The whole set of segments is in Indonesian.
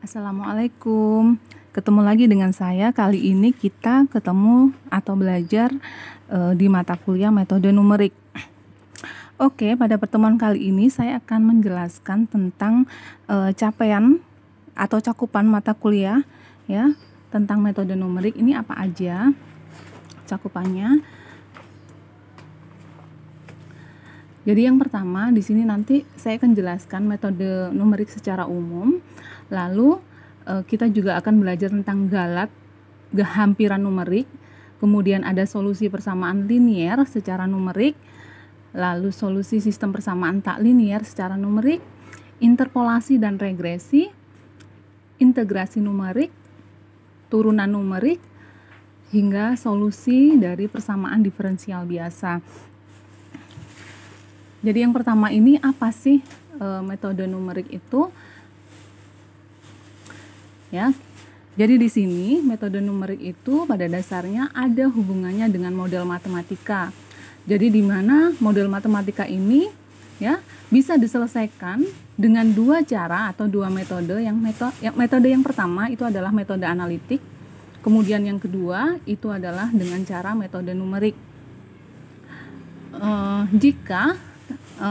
Assalamualaikum. Ketemu lagi dengan saya. Kali ini kita ketemu atau belajar di mata kuliah metode numerik. Oke, pada pertemuan kali ini saya akan menjelaskan tentang capaian atau cakupan mata kuliah ya, tentang metode numerik ini apa aja cakupannya. Jadi yang pertama di sini nanti saya akan jelaskan metode numerik secara umum. Lalu kita juga akan belajar tentang galat, hampiran numerik. Kemudian ada solusi persamaan linier secara numerik. Lalu solusi sistem persamaan tak linier secara numerik, interpolasi dan regresi, integrasi numerik, turunan numerik, hingga solusi dari persamaan diferensial biasa. Jadi yang pertama ini apa sih metode numerik itu? Ya. Jadi di sini metode numerik itu pada dasarnya ada hubungannya dengan model matematika. Jadi di mana model matematika ini ya bisa diselesaikan dengan dua cara atau dua metode. Metode yang pertama itu adalah metode analitik. Kemudian yang kedua itu adalah dengan cara metode numerik. Jika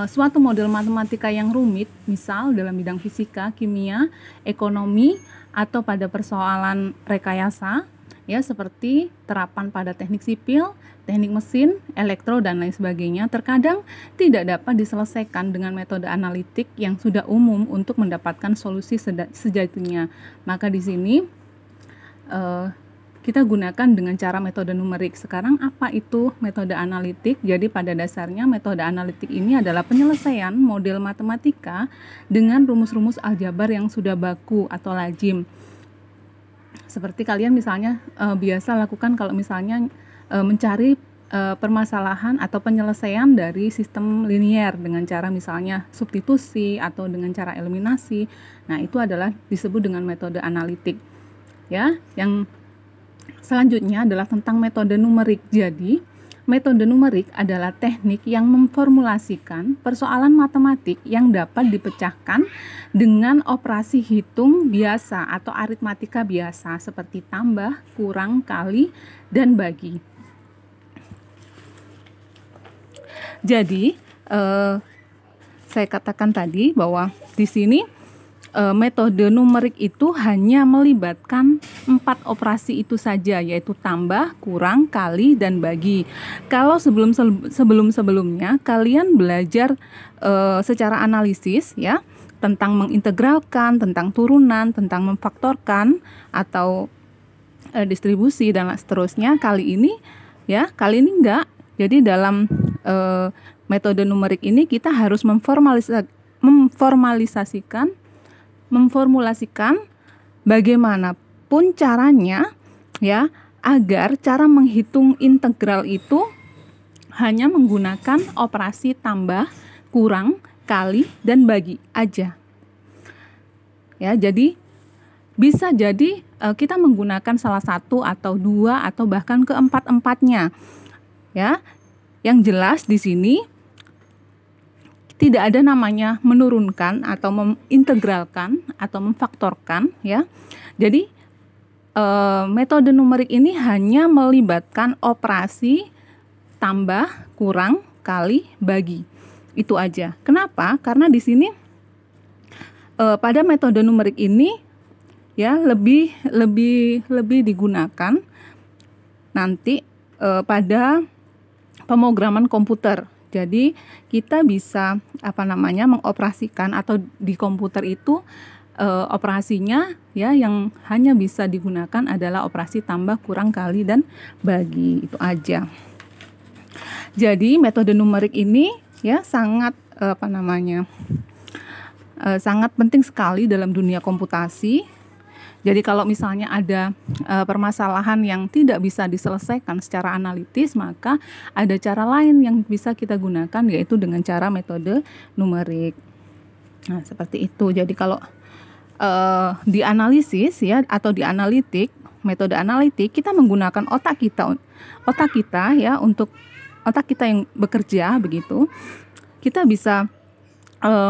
suatu model matematika yang rumit, misal dalam bidang fisika, kimia, ekonomi, atau pada persoalan rekayasa, ya seperti terapan pada teknik sipil, teknik mesin, elektro, dan lain sebagainya, terkadang tidak dapat diselesaikan dengan metode analitik yang sudah umum untuk mendapatkan solusi sejatinya. Maka di sini kita gunakan dengan cara metode numerik. Sekarang apa itu metode analitik? Jadi pada dasarnya metode analitik ini adalah penyelesaian model matematika dengan rumus-rumus aljabar yang sudah baku atau lazim. Seperti kalian misalnya biasa lakukan kalau misalnya mencari permasalahan atau penyelesaian dari sistem linier dengan cara misalnya substitusi atau dengan cara eliminasi. Nah, itu adalah disebut dengan metode analitik. Ya, yang selanjutnya adalah tentang metode numerik. Jadi, metode numerik adalah teknik yang memformulasikan persoalan matematik yang dapat dipecahkan dengan operasi hitung biasa atau aritmatika biasa seperti tambah, kurang, kali, dan bagi. Jadi, saya katakan tadi bahwa di sini metode numerik itu hanya melibatkan 4 operasi itu saja, yaitu tambah, kurang, kali, dan bagi. Kalau sebelumnya kalian belajar secara analisis ya tentang mengintegralkan, tentang turunan, tentang memfaktorkan atau distribusi dan seterusnya, kali ini enggak. Jadi dalam metode numerik ini kita harus memformulasikan bagaimanapun caranya ya agar cara menghitung integral itu hanya menggunakan operasi tambah, kurang, kali, dan bagi aja. Ya, jadi bisa jadi kita menggunakan salah satu atau dua atau bahkan keempat-empatnya. Ya. Yang jelas di sini tidak ada namanya menurunkan atau mengintegralkan atau memfaktorkan ya. Jadi metode numerik ini hanya melibatkan operasi tambah, kurang, kali, bagi. Itu aja. Kenapa? Karena di sini pada metode numerik ini ya lebih digunakan nanti pada pemrograman komputer. Jadi kita bisa mengoperasikan atau di komputer itu operasinya ya yang hanya bisa digunakan adalah operasi tambah, kurang, kali, dan bagi. Itu aja. Jadi metode numerik ini ya sangat sangat penting sekali dalam dunia komputasi. Jadi kalau misalnya ada permasalahan yang tidak bisa diselesaikan secara analitis, maka ada cara lain yang bisa kita gunakan, yaitu dengan cara metode numerik. Nah, seperti itu. Jadi kalau di analisis ya atau di analitik, metode analitik kita menggunakan otak kita ya untuk otak kita yang bekerja begitu. Kita bisa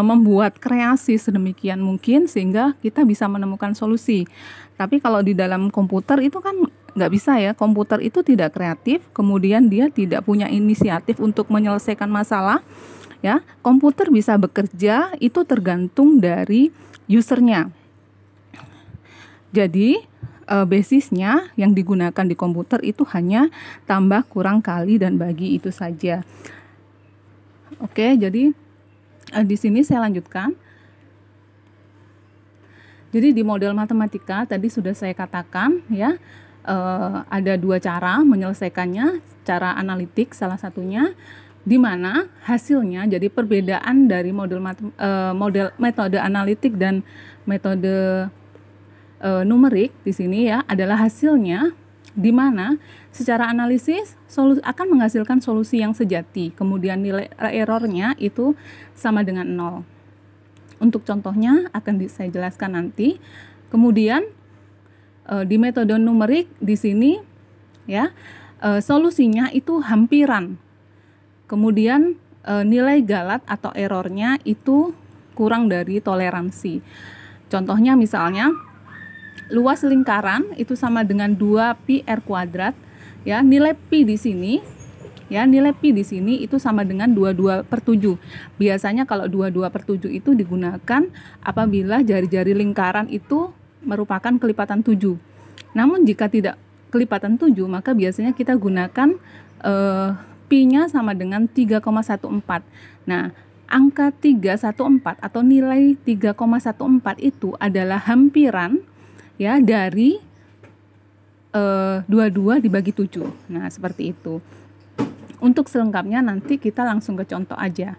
membuat kreasi sedemikian mungkin sehingga kita bisa menemukan solusi. Tapi kalau di dalam komputer itu kan nggak bisa ya, komputer itu tidak kreatif, kemudian dia tidak punya inisiatif untuk menyelesaikan masalah. Ya, komputer bisa bekerja itu tergantung dari usernya. Jadi basisnya yang digunakan di komputer itu hanya tambah, kurang, kali, dan bagi, itu saja. Oke, jadi di sini saya lanjutkan. Jadi di model matematika tadi sudah saya katakan ya, ada dua cara menyelesaikannya, cara analitik salah satunya, di mana hasilnya, jadi perbedaan dari metode analitik dan metode numerik di sini ya adalah hasilnya, di mana secara analisis akan menghasilkan solusi yang sejati, kemudian nilai errornya itu sama dengan 0. Untuk contohnya akan saya jelaskan nanti. Kemudian di metode numerik di sini ya solusinya itu hampiran, kemudian nilai galat atau errornya itu kurang dari toleransi. Contohnya misalnya luas lingkaran itu sama dengan 2πr². Ya, nilai pi di sini itu sama dengan 22/7. Biasanya kalau 22/7 itu digunakan apabila jari-jari lingkaran itu merupakan kelipatan 7. Namun jika tidak kelipatan 7, maka biasanya kita gunakan pi-nya sama dengan 3,14. Nah, angka 314 atau nilai 3,14 itu adalah hampiran ya dari 22 dibagi 7. Nah, seperti itu. Untuk selengkapnya nanti kita langsung ke contoh aja.